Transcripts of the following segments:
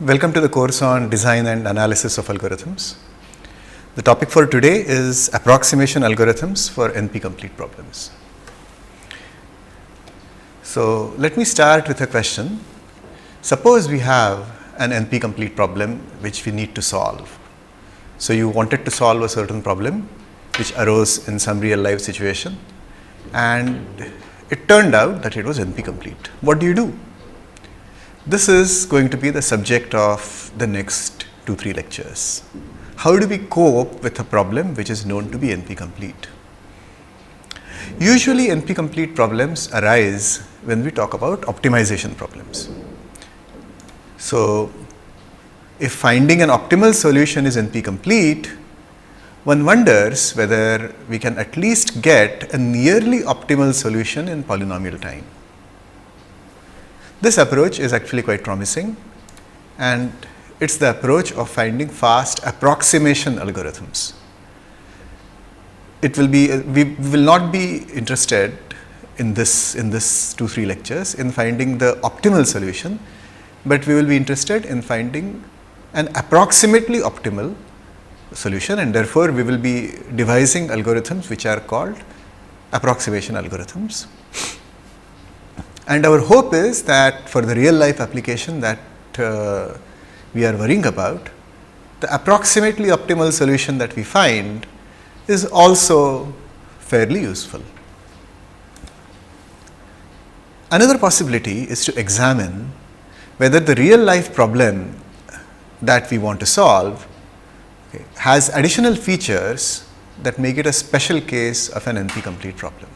Welcome to the course on Design and Analysis of Algorithms. The topic for today is Approximation Algorithms for NP-complete problems. So let me start with a question. Suppose we have an NP-complete problem which we need to solve. So you wanted to solve a certain problem which arose in some real life situation, and it turned out that it was NP-complete. What do you do? This is going to be the subject of the next 2-3 lectures. How do we cope with a problem which is known to be NP-complete? Usually NP-complete problems arise when we talk about optimization problems. So if finding an optimal solution is NP-complete, one wonders whether we can at least get a nearly optimal solution in polynomial time. This approach is actually quite promising, and it's the approach of finding fast approximation algorithms. We will not be interested in this 2-3 lectures in finding the optimal solution, but we will be interested in finding an approximately optimal solution, and therefore we will be devising algorithms which are called approximation algorithms. And our hope is that for the real life application that we are worrying about, the approximately optimal solution that we find is also fairly useful. Another possibility is to examine whether the real life problem that we want to solve has additional features that make it a special case of an NP-complete problem.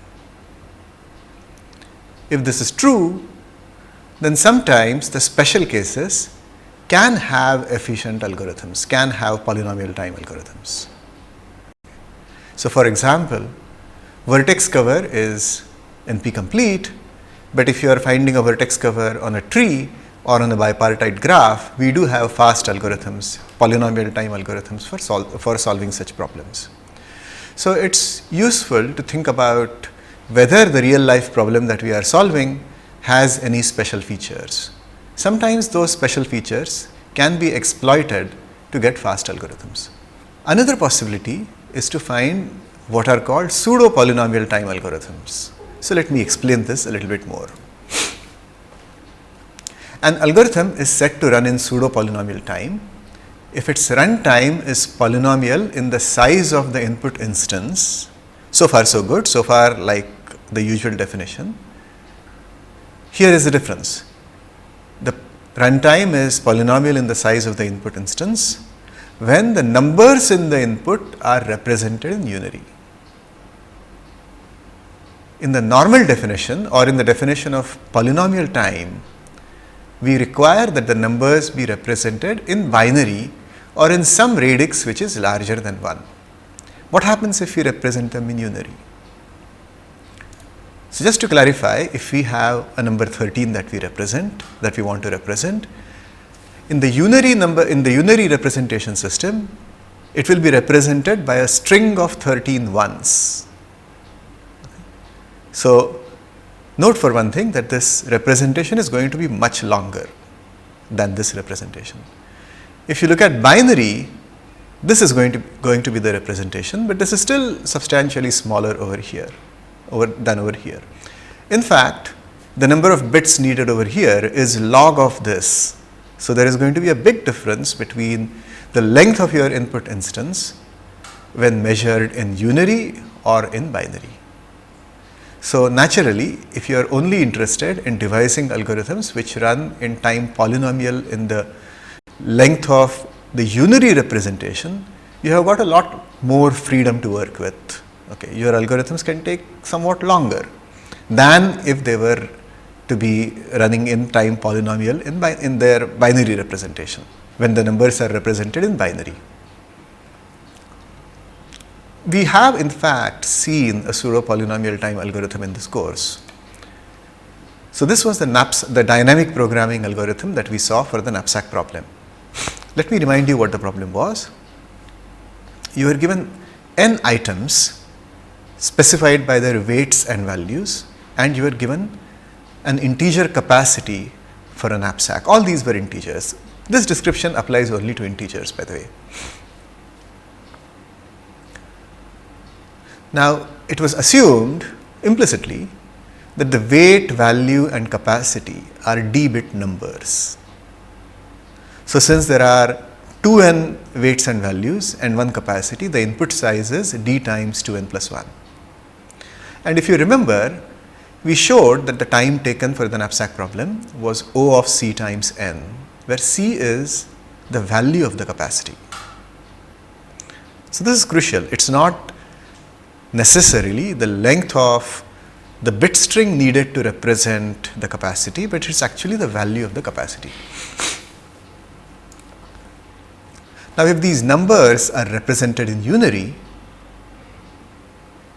If this is true, then sometimes the special cases can have efficient algorithms, can have polynomial time algorithms. So for example, vertex cover is NP-complete, but if you are finding a vertex cover on a tree or on a bipartite graph, we do have fast algorithms, polynomial time algorithms for solving such problems. So it's useful to think about whether the real life problem that we are solving has any special features. Sometimes those special features can be exploited to get fast algorithms. Another possibility is to find what are called pseudo polynomial time algorithms. So let me explain this a little bit more. An algorithm is set to run in pseudo polynomial time if its run time is polynomial in the size of the input instance. So far so good, so far like the usual definition. Here is the difference. The runtime is polynomial in the size of the input instance when the numbers in the input are represented in unary. In the normal definition, or in the definition of polynomial time, we require that the numbers be represented in binary or in some radix which is larger than 1. What happens if we represent them in unary? So just to clarify, if we have a number 13 that we want to represent, in the unary representation system, it will be represented by a string of 13 ones. So note for one thing that this representation is going to be much longer than this representation. If you look at binary, this is going to be the representation, but this is still substantially smaller over here than over here. In fact, the number of bits needed over here is log of this. So there is going to be a big difference between the length of your input instance when measured in unary or in binary. So naturally, if you are only interested in devising algorithms which run in time polynomial in the length of the unary representation, you have got a lot more freedom to work with. Okay, your algorithms can take somewhat longer than if they were to be running in time polynomial in their binary representation, when the numbers are represented in binary. We have in fact seen a pseudo polynomial time algorithm in this course. So this was the dynamic programming algorithm that we saw for the knapsack problem. Let me remind you what the problem was. You are given n items specified by their weights and values, and you are given an integer capacity for a knapsack. All these were integers. This description applies only to integers, by the way. Now, it was assumed implicitly that the weight, value and capacity are d-bit numbers. So, since there are 2n weights and values and 1 capacity, the input size is d times 2n plus 1. And if you remember, we showed that the time taken for the knapsack problem was O of c times n, where c is the value of the capacity. So, this is crucial. It is not necessarily the length of the bit string needed to represent the capacity, but it is actually the value of the capacity. Now, if these numbers are represented in unary,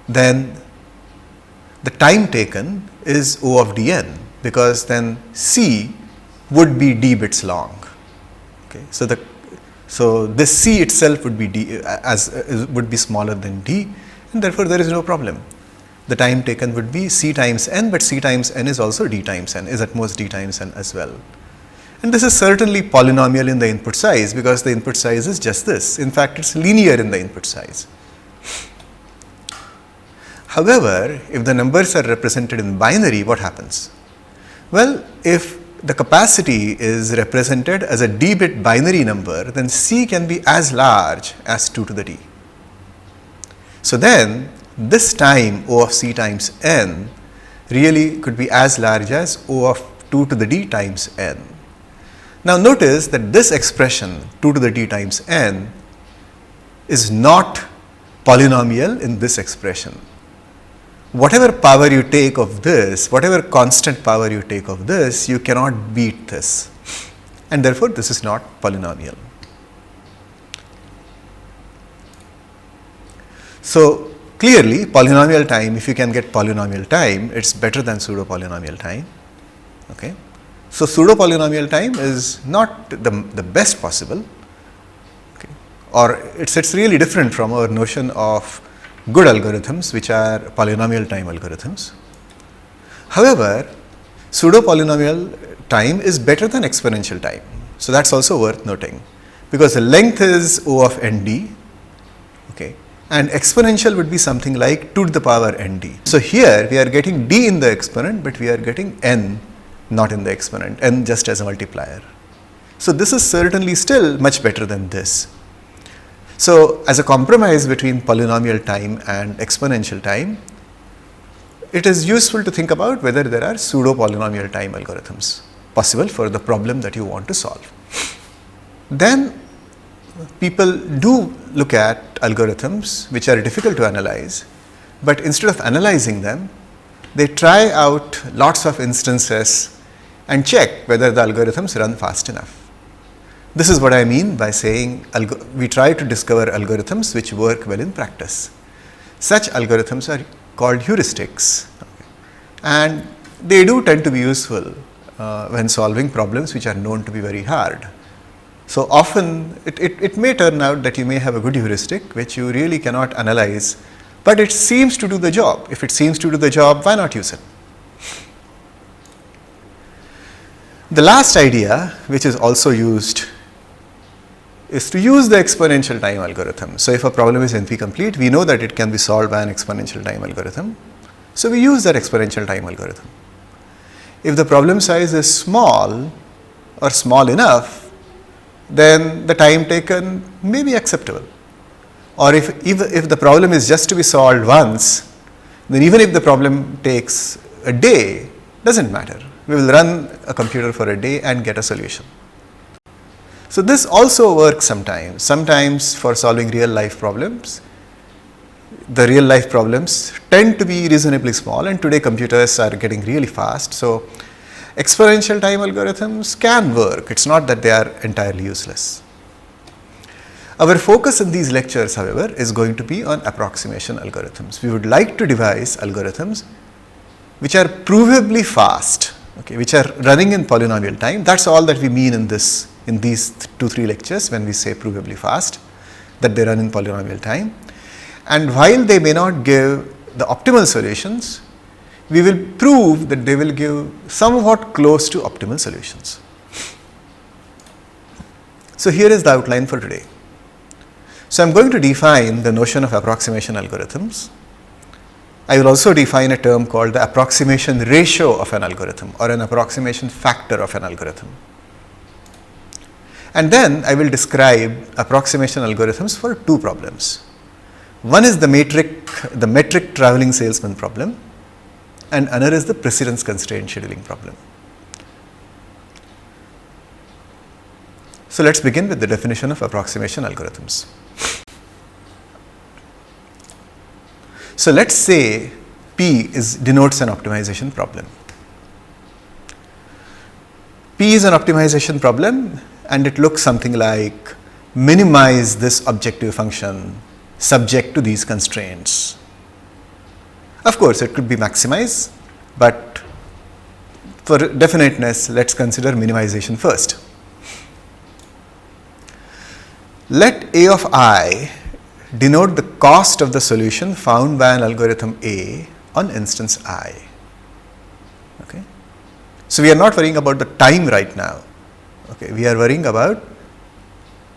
then the time taken is O of dn, because then c would be d bits long. Okay. So this c itself would be would be smaller than d, and therefore there is no problem. The time taken would be c times n, but c times n is also d times n, is at most d times n as well. And this is certainly polynomial in the input size, because the input size is just this. In fact, it is linear in the input size. However, if the numbers are represented in binary, what happens? Well, if the capacity is represented as a d-bit binary number, then c can be as large as 2 to the d. So then, this time O of c times n really could be as large as O of 2 to the d times n. Now notice that this expression 2 to the d times n is not polynomial in this expression. Whatever power you take of this, whatever constant power you take of this, you cannot beat this, and therefore this is not polynomial. So clearly polynomial time, if you can get polynomial time, it is better than pseudo polynomial time. Okay. So pseudo polynomial time is not the best possible, okay, or it's really different from our notion of good algorithms, which are polynomial time algorithms. However, pseudo polynomial time is better than exponential time. So that's also worth noting, because the length is O of nd, okay, and exponential would be something like 2 to the power nd. So here we are getting d in the exponent, but we are getting n not in the exponent, n just as a multiplier. So this is certainly still much better than this. So as a compromise between polynomial time and exponential time, it is useful to think about whether there are pseudo polynomial time algorithms possible for the problem that you want to solve. Then people do look at algorithms which are difficult to analyze, but instead of analyzing them, they try out lots of instances and check whether the algorithms run fast enough. This is what I mean by saying we try to discover algorithms which work well in practice. Such algorithms are called heuristics, and they do tend to be useful when solving problems which are known to be very hard. So often it may turn out that you may have a good heuristic which you really cannot analyze, but it seems to do the job. If it seems to do the job, why not use it? The last idea, which is also used, is to use the exponential time algorithm. So if a problem is NP-complete, we know that it can be solved by an exponential time algorithm. So we use that exponential time algorithm. If the problem size is small or small enough, then the time taken may be acceptable. Or if the problem is just to be solved once, then even if the problem takes a day, doesn't matter. We will run a computer for a day and get a solution. So this also works sometimes. Sometimes for solving real life problems, the real life problems tend to be reasonably small, and today computers are getting really fast. So exponential time algorithms can work. It's not that they are entirely useless. Our focus in these lectures, however, is going to be on approximation algorithms. We would like to devise algorithms which are provably fast, okay, which are running in polynomial time. That's all that we mean in these 2-3 lectures when we say provably fast, that they run in polynomial time. And while they may not give the optimal solutions, we will prove that they will give somewhat close to optimal solutions. So here is the outline for today. So I am going to define the notion of approximation algorithms. I will also define a term called the approximation ratio of an algorithm, or an approximation factor of an algorithm. And then I will describe approximation algorithms for 2 problems. One is the metric traveling salesman problem, and another is the precedence constraint scheduling problem. So let's begin with the definition of approximation algorithms. So let's say P denotes an optimization problem. P is an optimization problem, and it looks something like minimize this objective function subject to these constraints. Of course, it could be maximize, but for definiteness, let's consider minimization first. Let A of I denote the cost of the solution found by an algorithm A on instance I. Okay. So we are not worrying about the time right now. Okay. We are worrying about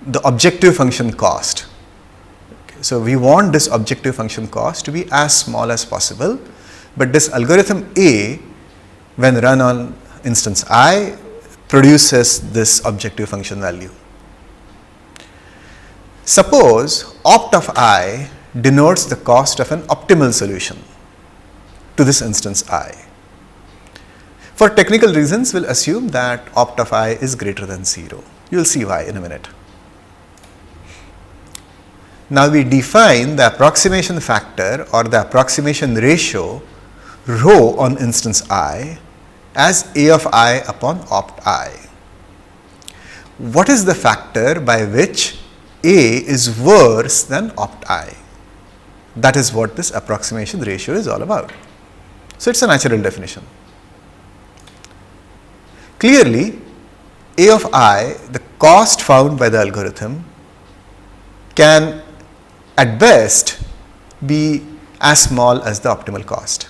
the objective function cost. Okay. So we want this objective function cost to be as small as possible, but this algorithm A, when run on instance I, produces this objective function value. Suppose opt of I denotes the cost of an optimal solution to this instance I. For technical reasons, we'll assume that opt of I is greater than 0. You'll see why in a minute. Now we define the approximation factor or the approximation ratio rho on instance I as A of I upon opt I. What is the factor by which A is worse than opt I? That is what this approximation ratio is all about. So it's a natural definition. Clearly, A of I, the cost found by the algorithm, can at best be as small as the optimal cost.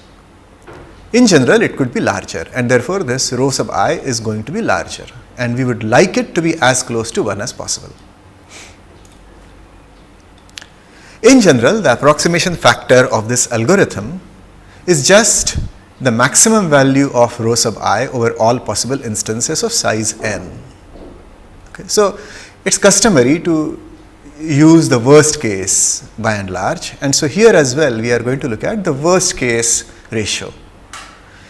In general, it could be larger, and therefore this rho sub I is going to be larger, and we would like it to be as close to 1 as possible. In general, the approximation factor of this algorithm is just the maximum value of rho sub I over all possible instances of size n. Okay. So it's customary to use the worst case by and large, and so here as well we are going to look at the worst case ratio.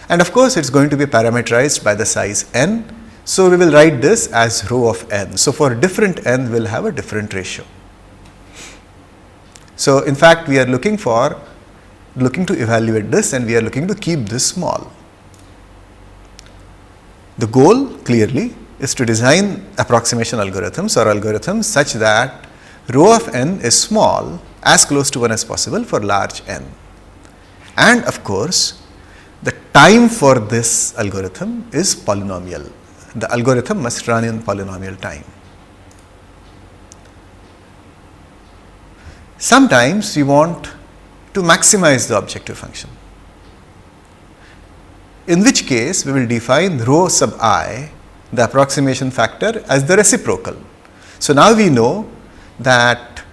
And of course, it's going to be parameterized by the size n, so we will write this as rho of n. So for different n, we'll have a different ratio. So in fact, we are looking to evaluate this, and we are looking to keep this small. The goal clearly is to design approximation algorithms or algorithms such that rho of n is small, as close to 1 as possible for large n. And of course, the time for this algorithm is polynomial. The algorithm must run in polynomial time. Sometimes we want to maximize the objective function, in which case we will define rho sub I, the approximation factor, as the reciprocal. So now we know that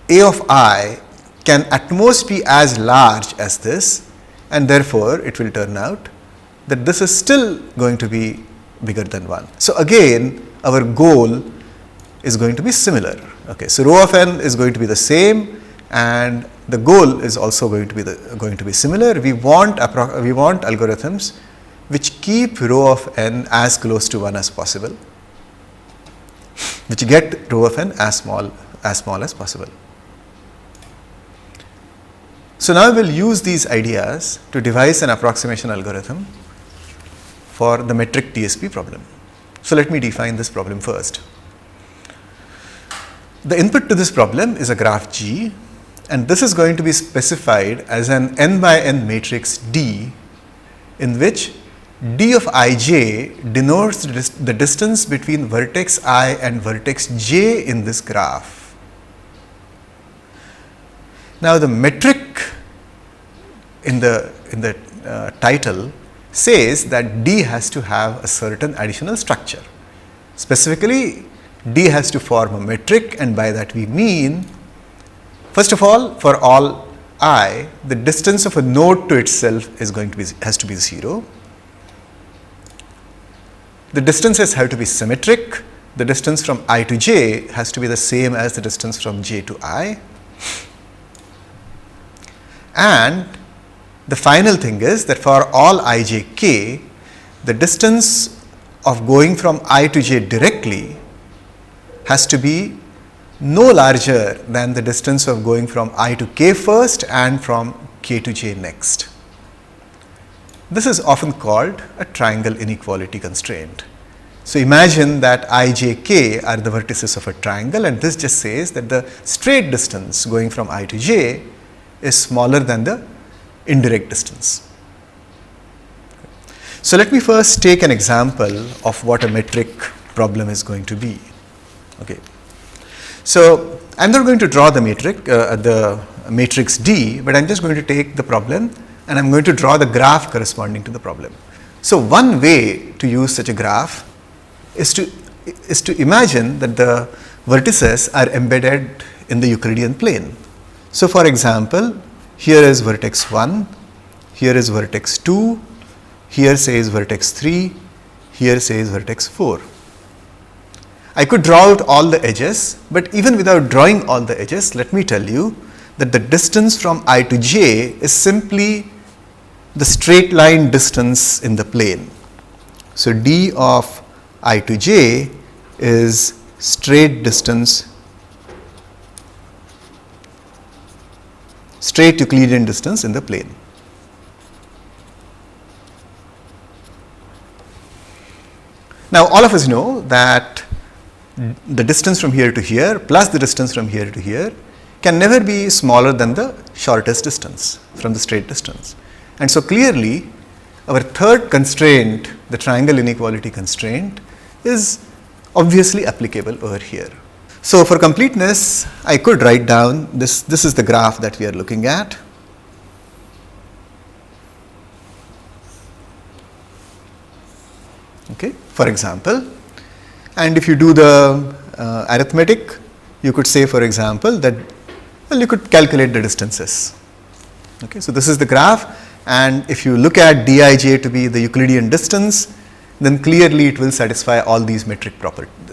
A of I can at most be as large as this, and therefore it will turn out that this is still going to be bigger than 1. So again, our goal is going to be similar. Okay, so rho of n is going to be the same, and the goal is also going to be similar. We want algorithms which keep rho of n as close to 1 as possible, which get rho of n as small as possible. So now we will use these ideas to devise an approximation algorithm for the metric TSP problem. So let me define this problem first. The input to this problem is a graph G, and this is going to be specified as an n by n matrix D, in which D of ij denotes the distance between vertex I and vertex j in this graph. Now the metric in the title says that D has to have a certain additional structure. Specifically, D has to form a metric, and by that we mean, first of all, for all I, the distance of a node to itself has to be 0. The distances have to be symmetric. The distance from I to j has to be the same as the distance from j to I. And the final thing is that for all ijk, the distance of going from I to j directly has to be no larger than the distance of going from I to k first and from k to j next. This is often called a triangle inequality constraint. So imagine that I, j, k are the vertices of a triangle, and this just says that the straight distance going from I to j is smaller than the indirect distance. So let me first take an example of what a metric problem is going to be. Okay. So I am not going to draw the matrix D, but I am just going to take the problem and I am going to draw the graph corresponding to the problem. So one way to use such a graph is to imagine that the vertices are embedded in the Euclidean plane. So for example, here is vertex 1, here is vertex 2, here says vertex 3, here says vertex 4. I could draw out all the edges, but even without drawing all the edges, let me tell you that the distance from I to j is simply the straight line distance in the plane. So d of I to j is straight Euclidean distance in the plane. Now all of us know that the distance from here to here plus the distance from here to here can never be smaller than the shortest distance from the straight distance. And so clearly our third constraint, the triangle inequality constraint, is obviously applicable over here. So for completeness, I could write down this is the graph that we are looking at. Okay, for example, and if you do the arithmetic, you could say, for example, that you could calculate the distances. Okay, so this is the graph, and if you look at dij to be the Euclidean distance, then clearly it will satisfy all these metric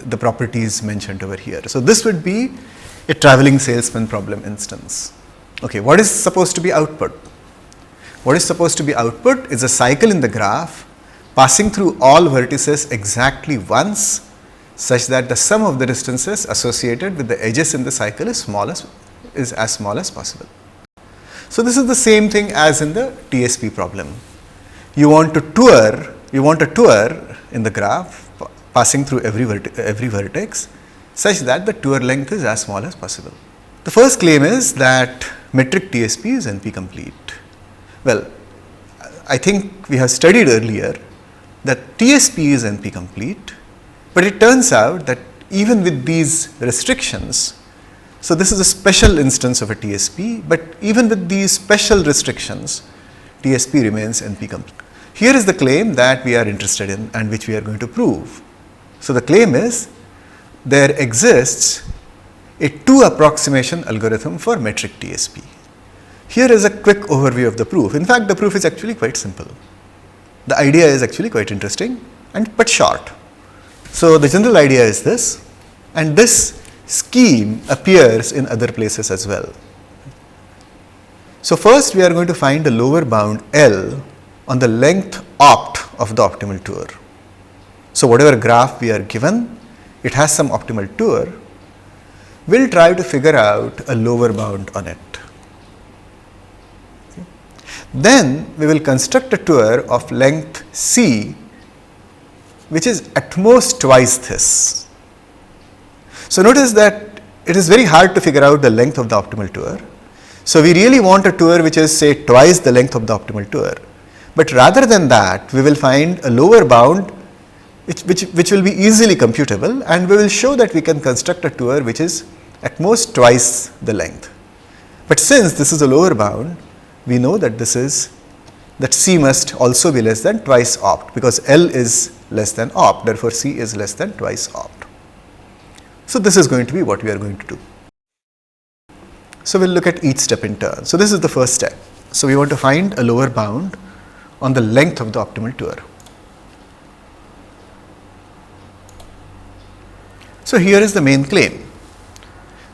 the properties mentioned over here. So this would be a traveling salesman problem instance. Okay, what is supposed to be output? What is supposed to be output is a cycle in the graph passing through all vertices exactly once, such that the sum of the distances associated with the edges in the cycle is as small as possible. So this is the same thing as in the TSP problem. You want a tour in the graph passing through every vertex such that the tour length is as small as possible. The first claim is that metric TSP is NP complete. Well, I think we have studied earlier that TSP is NP complete, but it turns out that even with these restrictions, so this is a special instance of a TSP, but even with these special restrictions, TSP remains NP complete. Here is the claim that we are interested in and which we are going to prove. So the claim is there exists a two approximation algorithm for metric TSP. Here is a quick overview of the proof. In fact, the proof is actually quite simple. The idea is actually quite interesting but short. So the general idea is this, and this scheme appears in other places as well. So first we are going to find the lower bound L on the length opt of the optimal tour. So whatever graph we are given, it has some optimal tour. We'll try to figure out a lower bound on it. Okay. Then we will construct a tour of length C, which is at most twice this. So notice that it is very hard to figure out the length of the optimal tour. So we really want a tour which is, say, twice the length of the optimal tour. But rather than that, we will find a lower bound which will be easily computable, and we will show that we can construct a tour which is at most twice the length. But since this is a lower bound, we know that that C must also be less than twice opt, because L is less than opt, therefore C is less than twice opt. So this is going to be what we are going to do. So we'll look at each step in turn. So this is the first step. So we want to find a lower bound on the length of the optimal tour. So here is the main claim.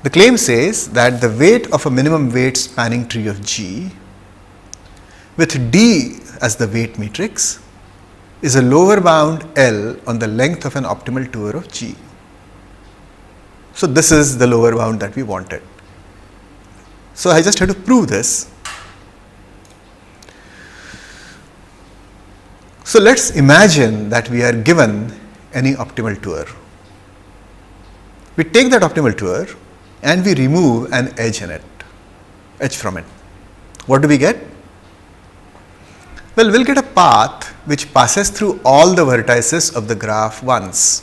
The claim says that the weight of a minimum weight spanning tree of G with D as the weight matrix is a lower bound L on the length of an optimal tour of G. So this is the lower bound that we wanted. So I just have to prove this. So let's imagine that we are given any optimal tour. We take that optimal tour and we remove an edge from it. What do we get? Well, we'll get a path which passes through all the vertices of the graph once.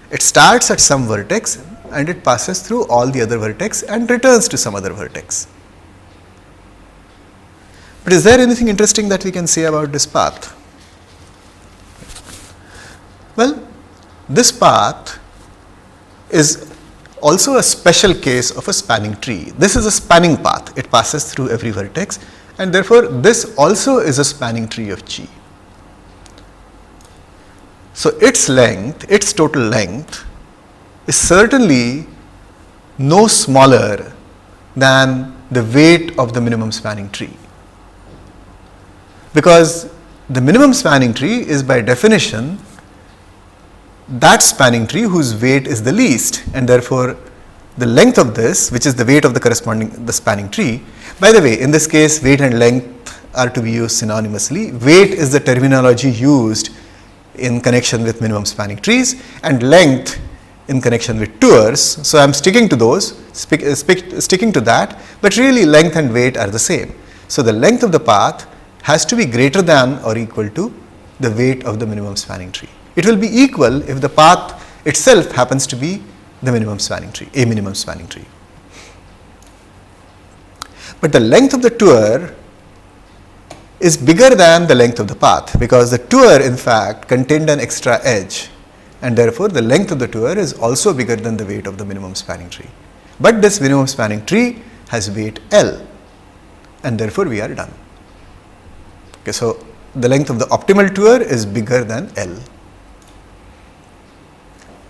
It starts at some vertex and it passes through all the other vertex and returns to some other vertex. But is there anything interesting that we can say about this path? Well, this path is also a special case of a spanning tree. This is a spanning path. It passes through every vertex, and therefore this also is a spanning tree of G. So its length, its total length, is certainly no smaller than the weight of the minimum spanning tree. Because the minimum spanning tree is by definition that spanning tree whose weight is the least, and therefore the length of this, which is the weight of the spanning tree. By the way, in this case, weight and length are to be used synonymously. Weight is the terminology used in connection with minimum spanning trees, and length in connection with tours. So I am sticking to those, sticking to that, but really length and weight are the same. So the length of the path has to be greater than or equal to the weight of the minimum spanning tree. It will be equal if the path itself happens to be the minimum spanning tree, a minimum spanning tree. But the length of the tour is bigger than the length of the path, because the tour in fact contained an extra edge, and therefore the length of the tour is also bigger than the weight of the minimum spanning tree. But this minimum spanning tree has weight L, and therefore we are done. Okay, so the length of the optimal tour is bigger than L.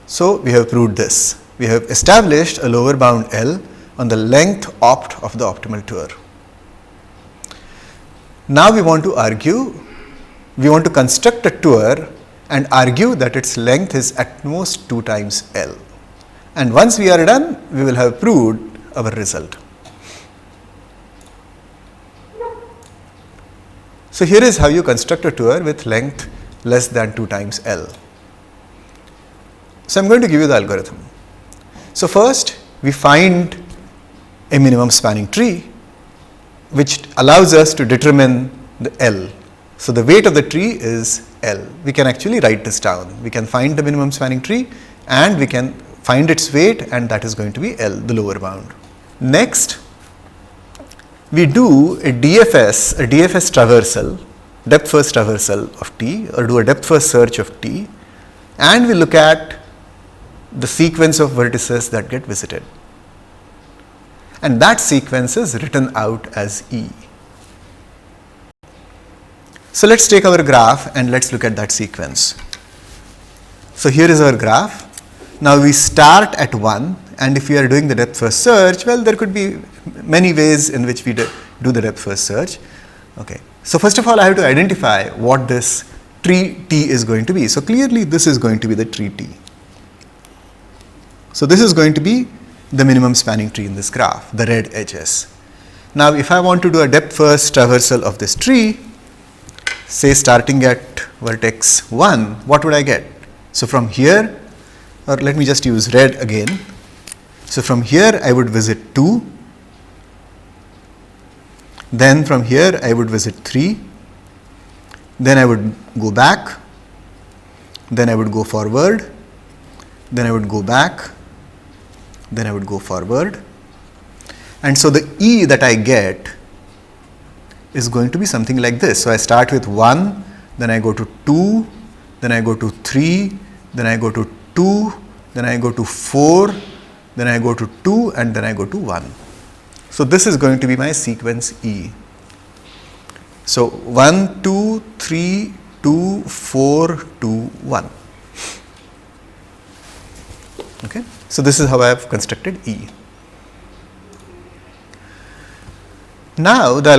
So we have proved this. We have established a lower bound L on the length opt of the optimal tour. Now we want to construct a tour and argue that its length is at most 2 times L. And once we are done, we will have proved our result. So here is how you construct a tour with length less than 2 times L. So I am going to give you the algorithm. So first we find a minimum spanning tree which allows us to determine the L. So the weight of the tree is L. We can actually write this down. We can find the minimum spanning tree and we can find its weight, and that is going to be L, the lower bound. Next, we do a DFS traversal, depth first traversal of T, or do a depth first search of T, and we look at the sequence of vertices that get visited. And that sequence is written out as E. So let's take our graph and let's look at that sequence. So here is our graph. Now we start at 1, and if we are doing the depth first search, well, there could be many ways in which we do the depth first search. Okay. So first of all, I have to identify what this tree T is going to be. So clearly this is going to be the tree T. So this is going to be the minimum spanning tree in this graph, the red edges. Now if I want to do a depth first traversal of this tree, say starting at vertex 1, what would I get? So from here, or let me just use red again. So from here I would visit 2, then from here I would visit 3, then I would go back, then I would go forward, then I would go back, then I would go forward. And so the E that I get is going to be something like this. So I start with 1, then I go to 2, then I go to 3, then I go to 2, then I go to 4, then I go to 2, and then I go to 1. So this is going to be my sequence E. So 1, 2, 3, 2, 4, 2, 1. Okay. So this is how I have constructed E. Now the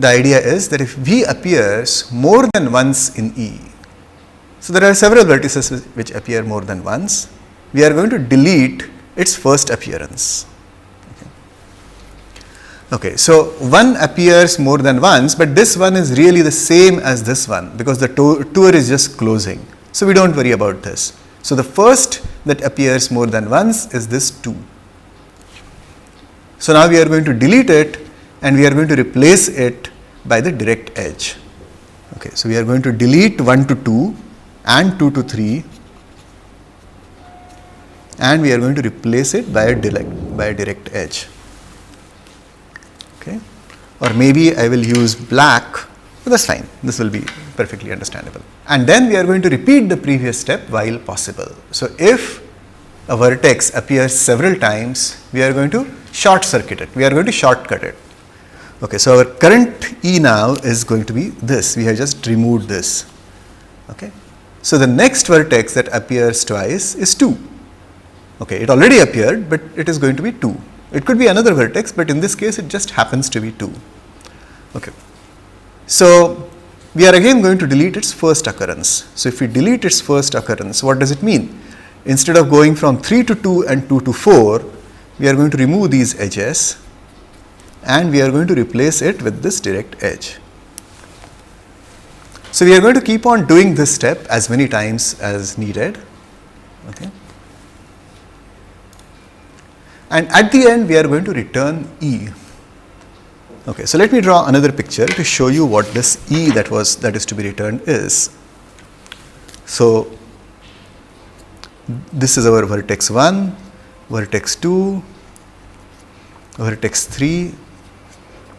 idea is that if V appears more than once in E, so there are several vertices which appear more than once, we are going to delete its first appearance. Okay, so one appears more than once, but this one is really the same as this one because the tour is just closing. So we don't worry about this. So the first that appears more than once is this 2. So now we are going to delete it and we are going to replace it by the direct edge. Okay, so we are going to delete 1 to 2 and 2 to 3 and we are going to replace it by a direct edge. Okay, or maybe I will use black, but that's fine, this will be perfectly understandable. And then we are going to repeat the previous step while possible. So if a vertex appears several times, we are going to short circuit it, we are going to shortcut it. Okay, so our current E now is going to be this, we have just removed this. Okay, so the next vertex that appears twice is 2. Okay, it already appeared, but it is going to be 2. It could be another vertex, but in this case it just happens to be 2. Okay, so we are again going to delete its first occurrence. So if we delete its first occurrence, what does it mean? Instead of going from 3 to 2 and 2 to 4, we are going to remove these edges and we are going to replace it with this direct edge. So we are going to keep on doing this step as many times as needed. Okay. And at the end we are going to return E. Okay, so let me draw another picture to show you what this E that is to be returned is. So this is our vertex 1, vertex 2, vertex 3,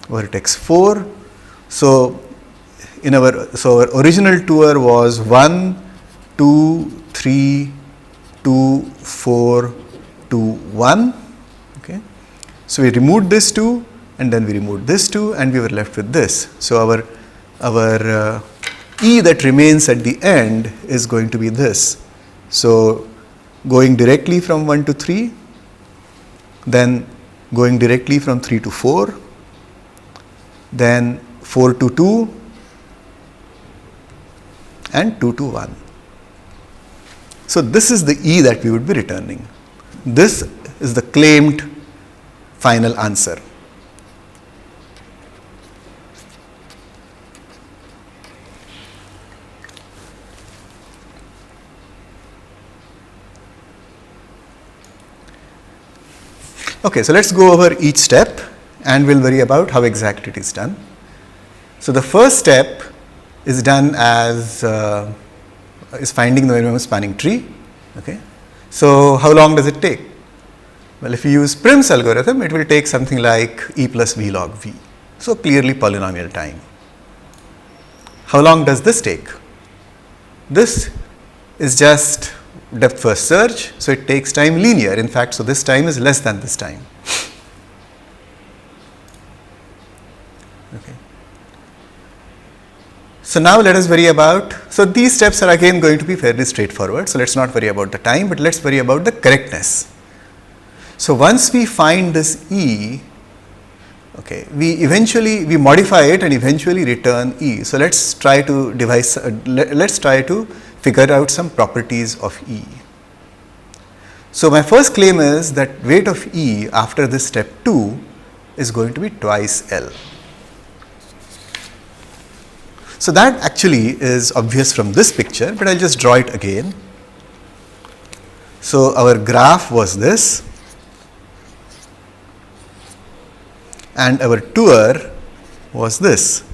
vertex 4. So our original tour was 1, 2, 3, 2, 4, 2, 1. Okay. So we removed this 2 and then we removed this 2 and we were left with this. So our E that remains at the end is going to be this. So going directly from 1 to 3, then going directly from 3 to 4, then 4 to 2 and 2 to 1. So this is the E that we would be returning. This is the claimed final answer. Okay, so let's go over each step and we'll worry about how exactly it is done. So the first step is done as is finding the minimum spanning tree. Okay, so how long does it take? Well, if you use Prim's algorithm, it will take something like E plus V log V. So clearly polynomial time. How long does this take? This is just depth first search, so it takes time linear. In fact, so this time is less than this time. Okay. So now let us worry about, so these steps are again going to be fairly straightforward. So let's not worry about the time, but let's worry about the correctness. So once we find this E, Okay, we modify it and eventually return E. So let's try to let's try to figure out some properties of E. So my first claim is that weight of E after this step 2 is going to be twice L. So that actually is obvious from this picture, but I'll just draw it again. So our graph was this, and our tour was this.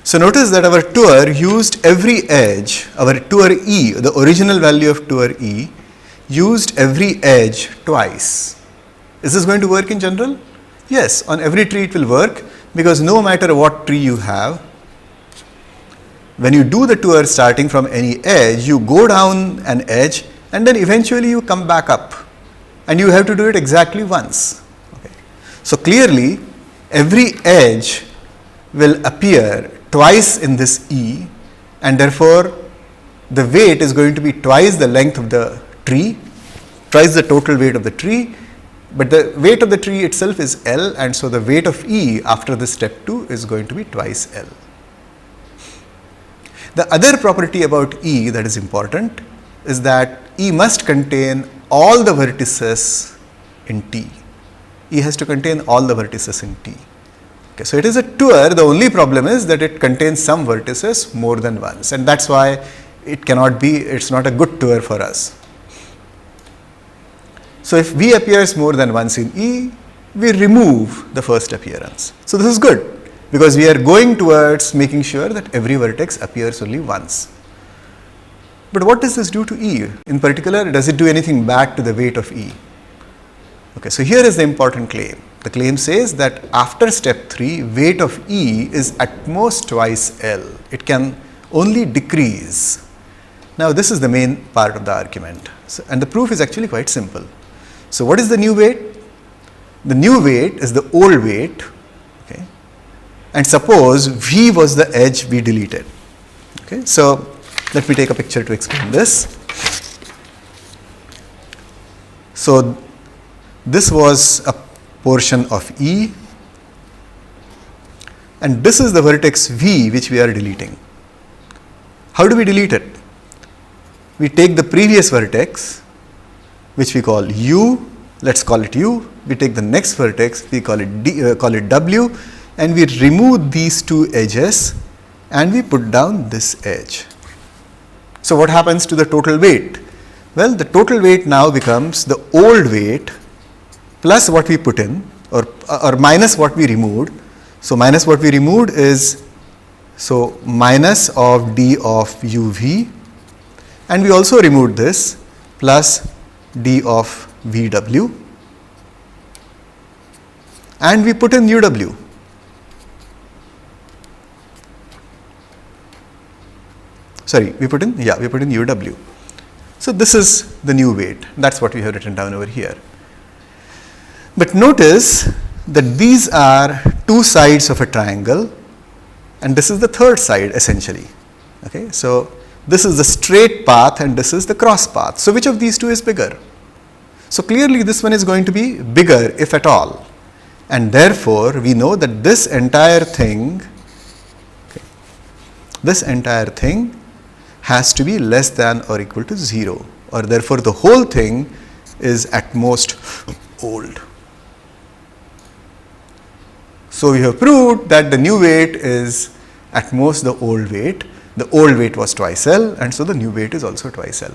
So notice that our tour used every edge, our tour E, the original value of tour E, used every edge twice. Is this going to work in general? Yes, on every tree it will work, because no matter what tree you have, when you do the tour starting from any edge, you go down an edge and then eventually you come back up, and you have to do it exactly once. Okay. So clearly every edge will appear twice in this E, and therefore the weight is going to be twice the length of the tree, twice the total weight of the tree, but the weight of the tree itself is L, and so the weight of E after this step 2 is going to be twice L. The other property about E that is important is that E must contain all the vertices in T. E has to contain all the vertices in T. Okay, so it is a tour. The only problem is that it contains some vertices more than once, and that's why it's not a good tour for us. So if V appears more than once in E, we remove the first appearance. So this is good, because we are going towards making sure that every vertex appears only once. But what does this do to E? In particular, does it do anything bad to the weight of E? Okay, so here is the important claim. The claim says that after step 3, weight of E is at most twice L. It can only decrease. Now this is the main part of the argument. So, and the proof is actually quite simple. So what is the new weight? The new weight is the old weight, okay? And suppose V was the edge we deleted. Okay, so let me take a picture to explain this. So this was a portion of E, and this is the vertex V which we are deleting. How do we delete it? We take the previous vertex, which we call U, let's call it U. We take the next vertex, we call it W, and we remove these two edges and we put down this edge. So what happens to the total weight? Well, the total weight now becomes the old weight plus what we put in, or minus what we removed. So minus what we removed is, so minus of d of uv, and we also removed this plus d of vw, and we put in uw. Sorry, we put in uw. So this is the new weight. That's what we have written down over here. But notice that these are two sides of a triangle, and this is the third side essentially. Okay, so this is the straight path and this is the cross path. So which of these two is bigger? So clearly this one is going to be bigger, if at all, and therefore we know that this entire thing has to be less than or equal to 0, or therefore the whole thing is at most old. So we have proved that the new weight is at most the old weight. The old weight was twice L, and so the new weight is also twice L.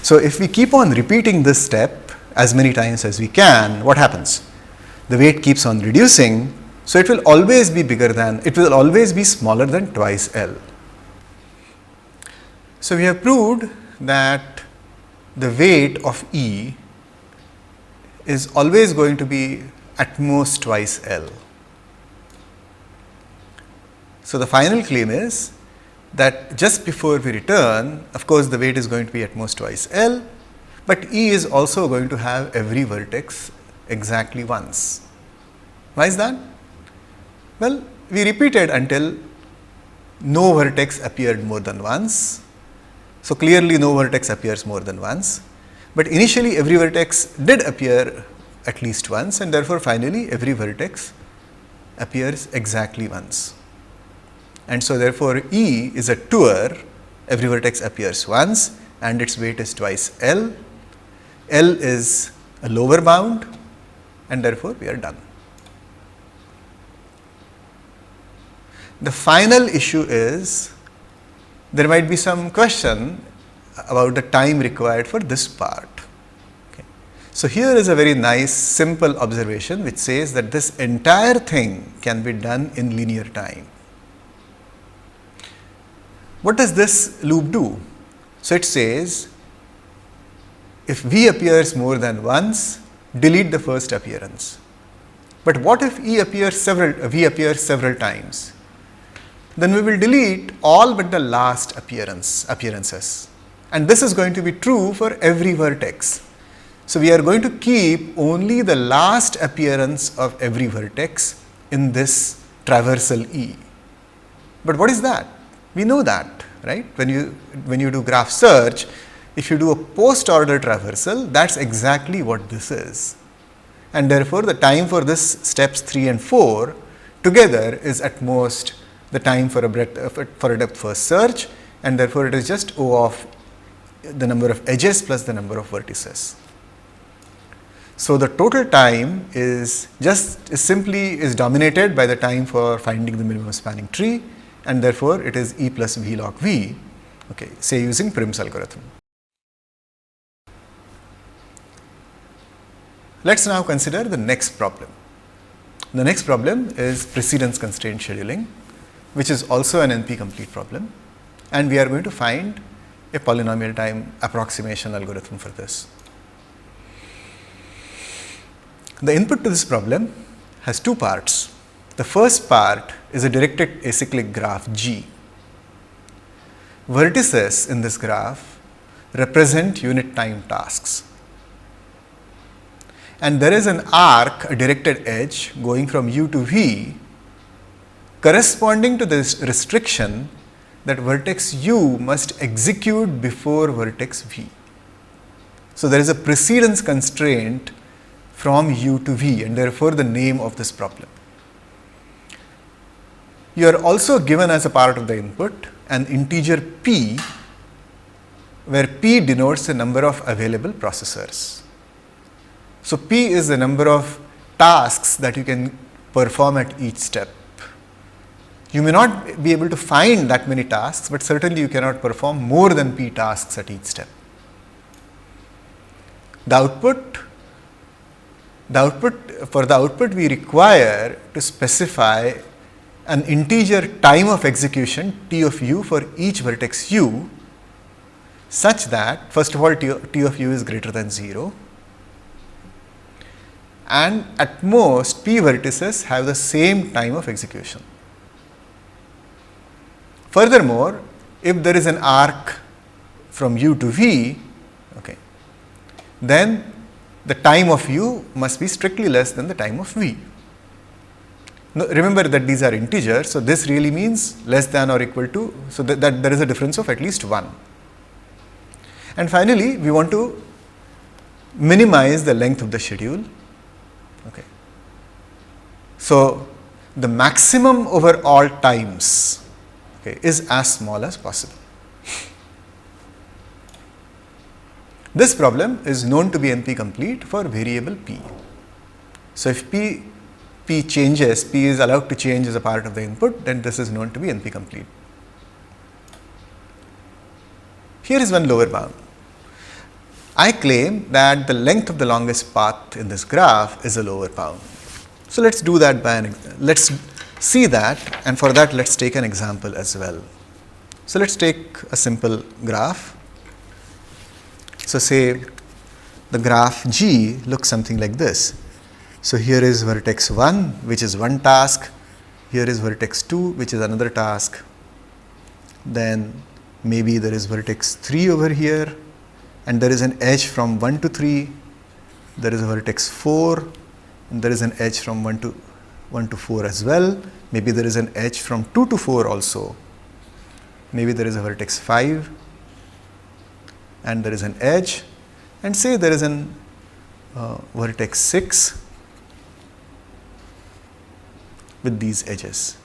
So if we keep on repeating this step as many times as we can, what happens? The weight keeps on reducing, so it will always be smaller than twice L. So we have proved that the weight of E is always going to be at most twice L. So the final claim is that just before we return, of course the weight is going to be at most twice L, but E is also going to have every vertex exactly once. Why is that? Well, we repeated until no vertex appeared more than once, So, clearly no vertex appears more than once, but initially every vertex did appear at least once, and therefore finally every vertex appears exactly once. And so therefore E is a tour, every vertex appears once and its weight is twice L. L is a lower bound and therefore we are done. The final issue is there might be some question about the time required for this part. Okay. So here is a very nice simple observation which says that this entire thing can be done in linear time. What does this loop do? So it says if V appears more than once, delete the first appearance. But what if V appears several times? Then we will delete all but the last appearances. And this is going to be true for every vertex. So we are going to keep only the last appearance of every vertex in this traversal E. But what is that? We know that, right? When you do graph search, if you do a post order traversal, that's exactly what this is. And therefore the time for this steps 3 and 4 together is at most the time for a depth first search, and therefore it is just O of the number of edges plus the number of vertices. So the total time is simply dominated by the time for finding the minimum spanning tree, and therefore it is E plus V log V, okay, say using Prim's algorithm. Let's now consider the next problem. The next problem is precedence constraint scheduling, which is also an NP-complete problem, and we are going to find a polynomial time approximation algorithm for this. The input to this problem has two parts. The first part is a directed acyclic graph G. Vertices in this graph represent unit time tasks. And there is an arc, a directed edge going from U to V corresponding to this restriction that vertex U must execute before vertex V. So there is a precedence constraint from U to V, and therefore the name of this problem. You are also given as a part of the input an integer P, where P denotes the number of available processors. So P is the number of tasks that you can perform at each step. You may not be able to find that many tasks, but certainly you cannot perform more than P tasks at each step. For the output we require to specify an integer time of execution T of U for each vertex U, such that first of all T of U is greater than 0, and at most P vertices have the same time of execution. Furthermore, if there is an arc from U to V, okay, then the time of U must be strictly less than the time of V. Now, remember that these are integers, so this really means less than or equal to, so that there is a difference of at least 1. And finally, we want to minimize the length of the schedule. Okay. So the maximum over all times, okay, is as small as possible. This problem is known to be NP-complete for variable P. So if P changes, P is allowed to change as a part of the input, then this is known to be NP-complete. Here is one lower bound. I claim that the length of the longest path in this graph is a lower bound. So let's do that let's see that, and for that let's take an example as well. So let's take a simple graph. So say the graph G looks something like this. So here is vertex 1, which is one task. Here is vertex 2, which is another task. Then maybe there is vertex 3 over here, and there is an edge from 1 to 3. There is a vertex 4, and there is an edge from 1 to 4 as well. Maybe there is an edge from 2 to 4 also. Maybe there is a vertex 5. and there is an edge, and say there is an vertex 6 with these edges.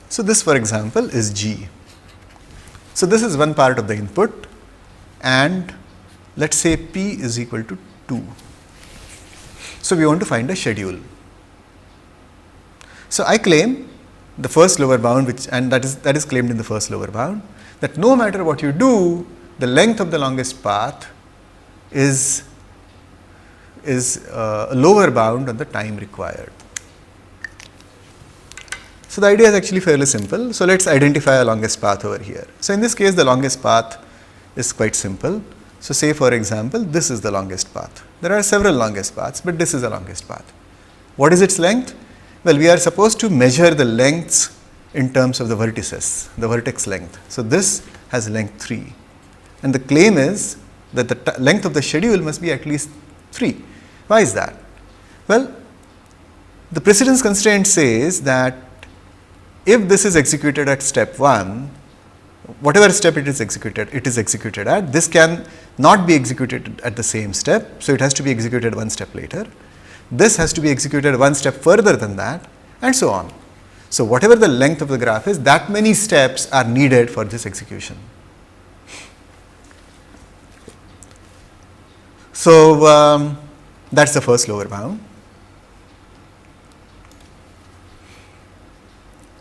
So this, for example, is G. So this is one part of the input, and let's say P is equal to 2. So we want to find a schedule. So I claim the first lower bound, and that is claimed in the first lower bound, that no matter what you do, the length of the longest path is a lower bound on the time required. So the idea is actually fairly simple. So let's identify a longest path over here. So in this case, the longest path is quite simple. So say, for example, this is the longest path. There are several longest paths, but this is the longest path. What is its length? Well, we are supposed to measure the lengths in terms of the vertices, the vertex length. So this has length 3. And the claim is that the length of the schedule must be at least 3. Why is that? Well, the precedence constraint says that if this is executed at step 1, whatever step it is executed at, this can not be executed at the same step, so it has to be executed one step later. This has to be executed one step further than that, and so on. So whatever the length of the graph is, that many steps are needed for this execution. So that's the first lower bound.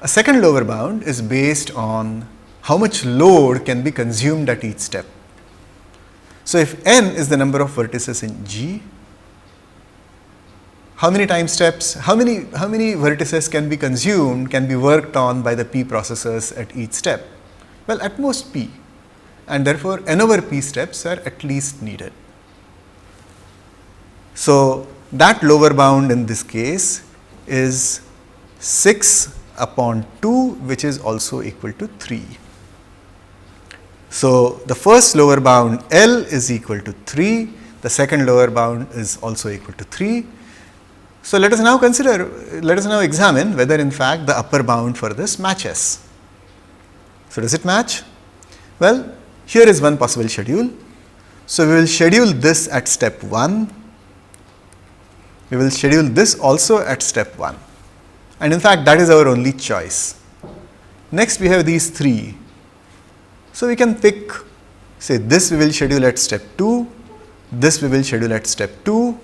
A second lower bound is based on how much load can be consumed at each step. So if n is the number of vertices in G, how many time steps, how many vertices can be consumed, can be worked on by the P processors at each step? Well, at most P, and therefore n over P steps are at least needed. So that lower bound in this case is 6 upon 2, which is also equal to 3. So the first lower bound L is equal to 3, the second lower bound is also equal to 3. So let us now examine whether in fact the upper bound for this matches. So does it match? Well, here is one possible schedule. So we will schedule this at step 1. We will schedule this also at step 1. And in fact, that is our only choice. Next, we have these 3. So we can pick, say, this we will schedule at step 2, this we will schedule at step 2.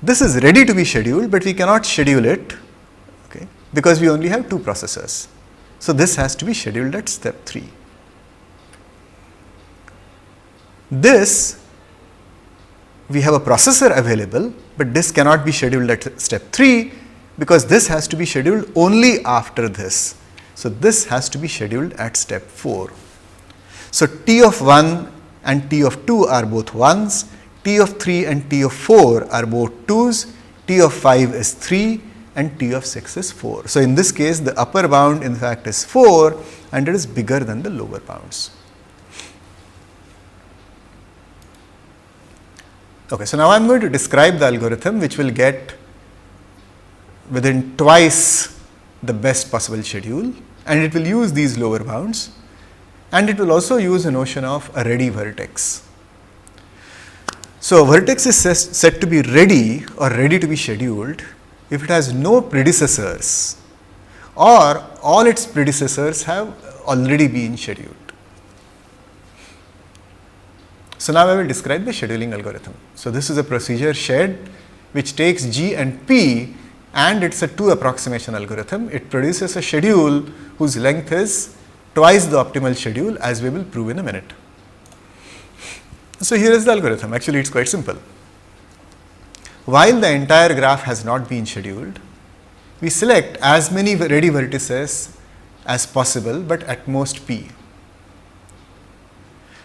This is ready to be scheduled, but we cannot schedule it, okay, because we only have 2 processors. So this has to be scheduled at step 3. This, we have a processor available, but this cannot be scheduled at step 3 because this has to be scheduled only after this. So this has to be scheduled at step 4. So T of 1 and T of 2 are both 1s, T of 3 and T of 4 are both 2s, T of 5 is 3 and T of 6 is 4. So in this case, the upper bound in fact is 4 and it is bigger than the lower bounds. Okay, so now I am going to describe the algorithm which will get within twice the best possible schedule, and it will use these lower bounds, and it will also use a notion of a ready vertex. So a vertex is said to be ready or ready to be scheduled if it has no predecessors or all its predecessors have already been scheduled. So now I will describe the scheduling algorithm. So this is a procedure shed which takes G and P, and it's a 2 approximation algorithm. It produces a schedule whose length is twice the optimal schedule, as we will prove in a minute. So here is the algorithm. Actually, it's quite simple. While the entire graph has not been scheduled, we select as many ready vertices as possible, but at most P.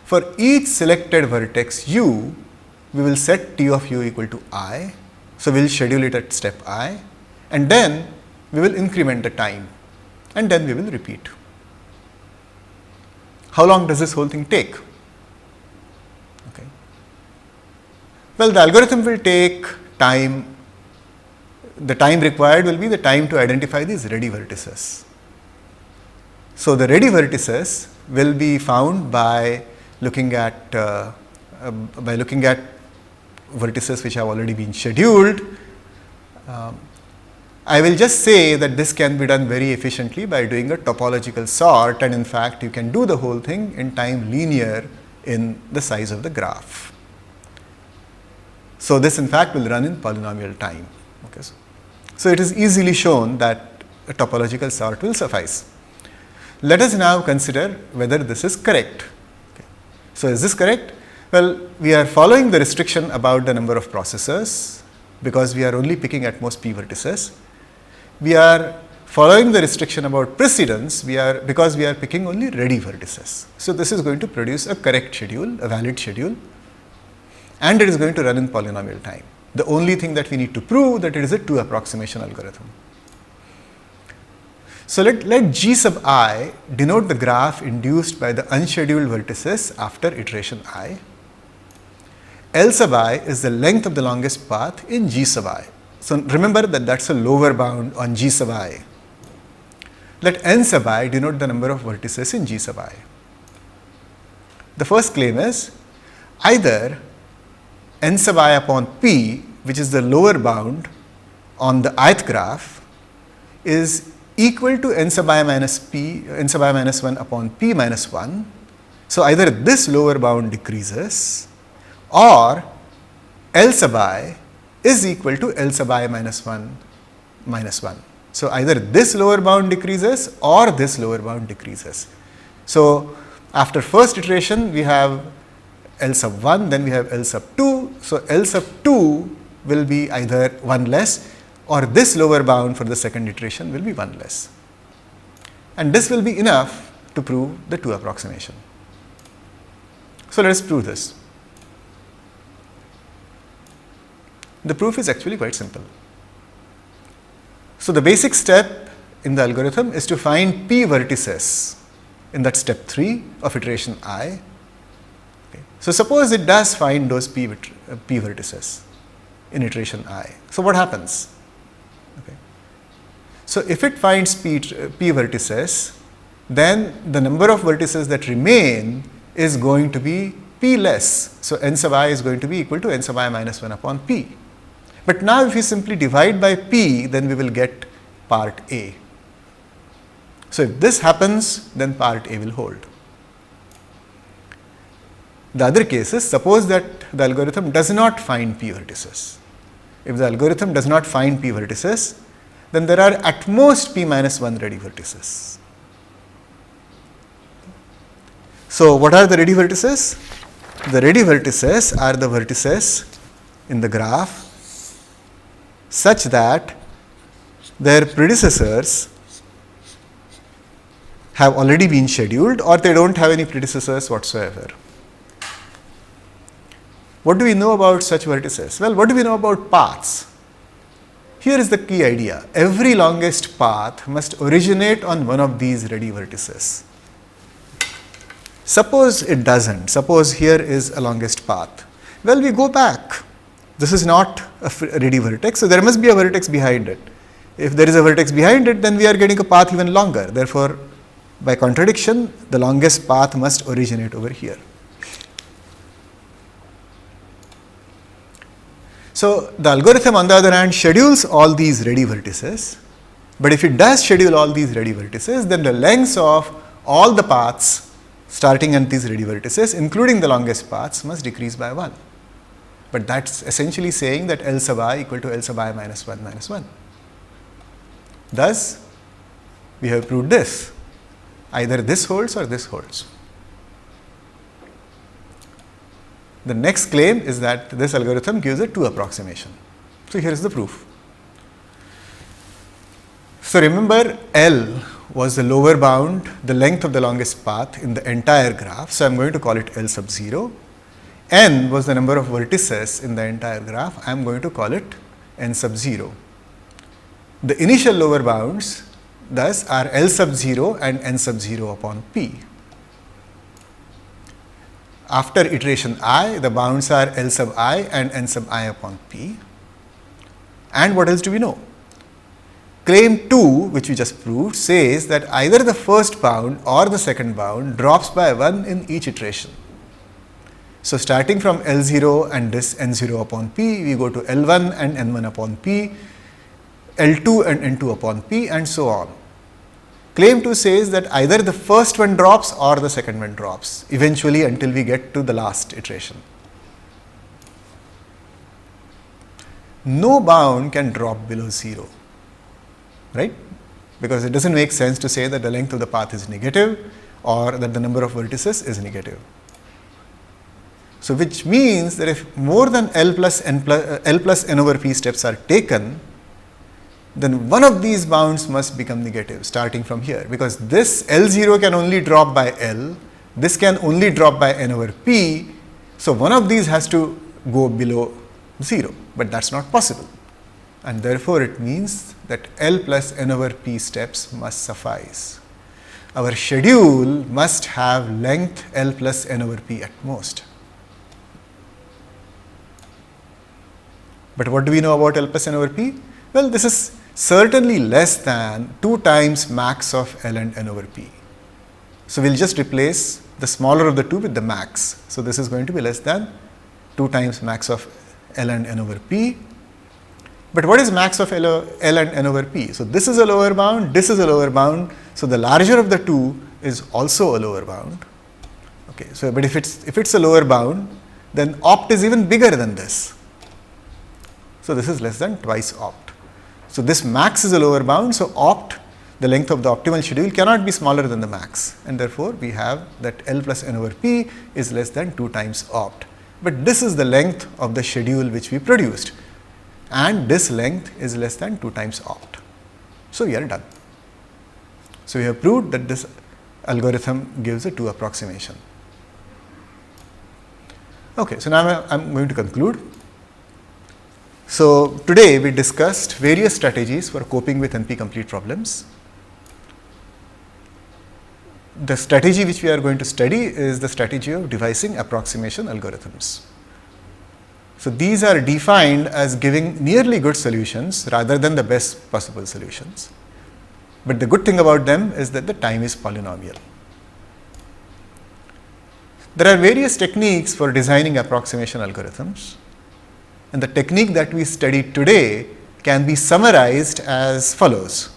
For each selected vertex U, we will set T of U equal to I. So we will schedule it at step I, and then we will increment the time, and then we will repeat. How long does this whole thing take? Okay. Well, the algorithm will take time. The time required will be the time to identify these ready vertices. So the ready vertices will be found by looking at vertices which have already been scheduled. I will just say that this can be done very efficiently by doing a topological sort, and in fact you can do the whole thing in time linear in the size of the graph. So this in fact will run in polynomial time. Okay. So it is easily shown that a topological sort will suffice. Let us now consider whether this is correct. Okay. So is this correct? Well, we are following the restriction about the number of processors because we are only picking at most p vertices. We are following the restriction about precedence because we are picking only ready vertices. So this is going to produce a correct schedule, a valid schedule, and it is going to run in polynomial time. The only thing that we need to prove that it is a 2 approximation algorithm. So let G sub I denote the graph induced by the unscheduled vertices after iteration I. L sub I is the length of the longest path in G sub I. So remember that that's a lower bound on G sub I. Let N sub I denote the number of vertices in G sub I. The first claim is either N sub I upon P, which is the lower bound on the ith graph, is equal to N sub I minus P, N sub I minus 1 upon P minus 1. So either this lower bound decreases, or L sub I is equal to L sub I minus 1 minus 1. So either this lower bound decreases or this lower bound decreases. So after first iteration we have L sub 1, then we have L sub 2. So L sub 2 will be either 1 less, or this lower bound for the second iteration will be 1 less. And this will be enough to prove the 2 approximation. So let us prove this. The proof is actually quite simple. So the basic step in the algorithm is to find p vertices in that step 3 of iteration I. Okay. So suppose it does find those p vertices in iteration I. So what happens? Okay. So if it finds p vertices, then the number of vertices that remain is going to be p less. So n sub I is going to be equal to n sub I minus 1 upon p. But now if we simply divide by p, then we will get part A. So if this happens, then part A will hold. The other case is, suppose that the algorithm does not find p vertices. If the algorithm does not find p vertices, then there are at most p minus 1 ready vertices. So what are the ready vertices? The ready vertices are the vertices in the graph such that their predecessors have already been scheduled, or they don't have any predecessors whatsoever. What do we know about such vertices? Well, what do we know about paths? Here is the key idea. Every longest path must originate on one of these ready vertices. Suppose it doesn't. Suppose here is a longest path. Well, we go back. This is not a ready vertex, so there must be a vertex behind it. If there is a vertex behind it, then we are getting a path even longer. Therefore, by contradiction, the longest path must originate over here. So the algorithm, on the other hand, schedules all these ready vertices. But if it does schedule all these ready vertices, then the lengths of all the paths starting at these ready vertices, including the longest paths, must decrease by 1. But that's essentially saying that L sub I equal to L sub I minus 1 minus 1. Thus, we have proved this. Either this holds or this holds. The next claim is that this algorithm gives a 2 approximation. So here is the proof. So remember, L was the lower bound, the length of the longest path in the entire graph. So I am going to call it L sub 0. N was the number of vertices in the entire graph. I am going to call it N sub 0. The initial lower bounds thus are L sub 0 and N sub 0 upon P. After iteration I, the bounds are L sub I and N sub I upon P. And what else do we know? claim 2, which we just proved, says that either the first bound or the second bound drops by 1 in each iteration. So starting from L0 and this N0 upon P, we go to L1 and N1 upon P, L2 and N2 upon P, and so on. Claim 2 says that either the first one drops or the second one drops, eventually until we get to the last iteration. No bound can drop below 0, right? Because it doesn't make sense to say that the length of the path is negative or that the number of vertices is negative. So which means that if more than L plus N over P steps are taken, then one of these bounds must become negative starting from here, because this L0 can only drop by L, this can only drop by N over P, so one of these has to go below 0, but that's not possible, and therefore it means that L plus N over P steps must suffice. Our schedule must have length L plus N over P at most. But what do we know about L plus N over P? Well, this is certainly less than 2 times max of L and N over P. So we'll just replace the smaller of the two with the max. So this is going to be less than 2 times max of L and N over P. But what is max of L and N over P? So this is a lower bound, this is a lower bound. So the larger of the two is also a lower bound. Okay, so but if it's a lower bound, then opt is even bigger than this. So this is less than twice opt. So this max is a lower bound, so opt, the length of the optimal schedule, cannot be smaller than the max, and therefore we have that L plus N over P is less than 2 times opt. But this is the length of the schedule which we produced, and this length is less than 2 times opt. So we are done. So we have proved that this algorithm gives a 2 approximation. Okay, so now I am going to conclude. So today we discussed various strategies for coping with NP-complete problems. The strategy which we are going to study is the strategy of devising approximation algorithms. So these are defined as giving nearly good solutions rather than the best possible solutions. But the good thing about them is that the time is polynomial. There are various techniques for designing approximation algorithms. And the technique that we studied today can be summarized as follows.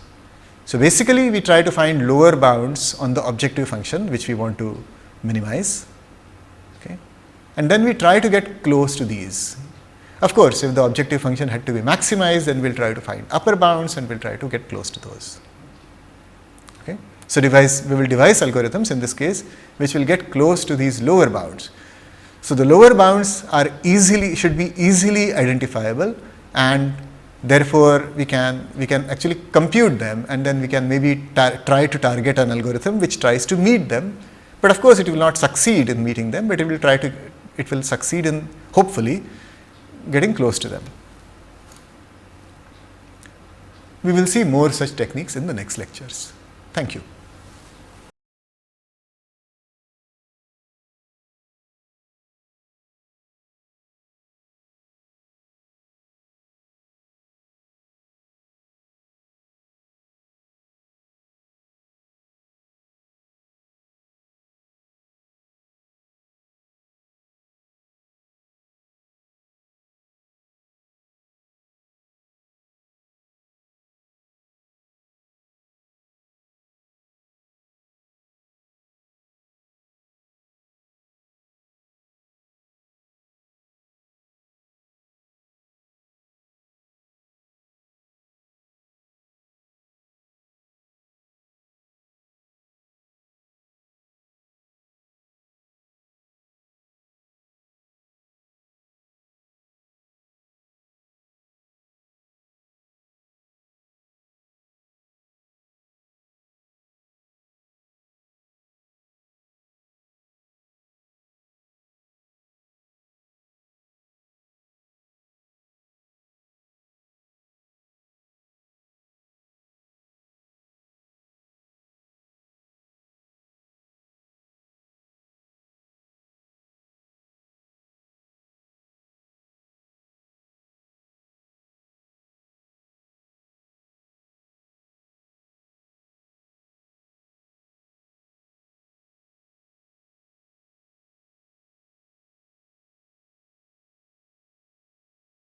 So basically we try to find lower bounds on the objective function which we want to minimize. Okay. And then we try to get close to these. Of course, if the objective function had to be maximized, then we'll try to find upper bounds and we'll try to get close to those. Okay. So we will devise algorithms in this case which will get close to these lower bounds. So the lower bounds are should be easily identifiable, and therefore we can actually compute them, and then we can maybe try to target an algorithm which tries to meet them. But of course it will not succeed in meeting them, but it will succeed in hopefully getting close to them. We will see more such techniques in the next lectures. Thank you.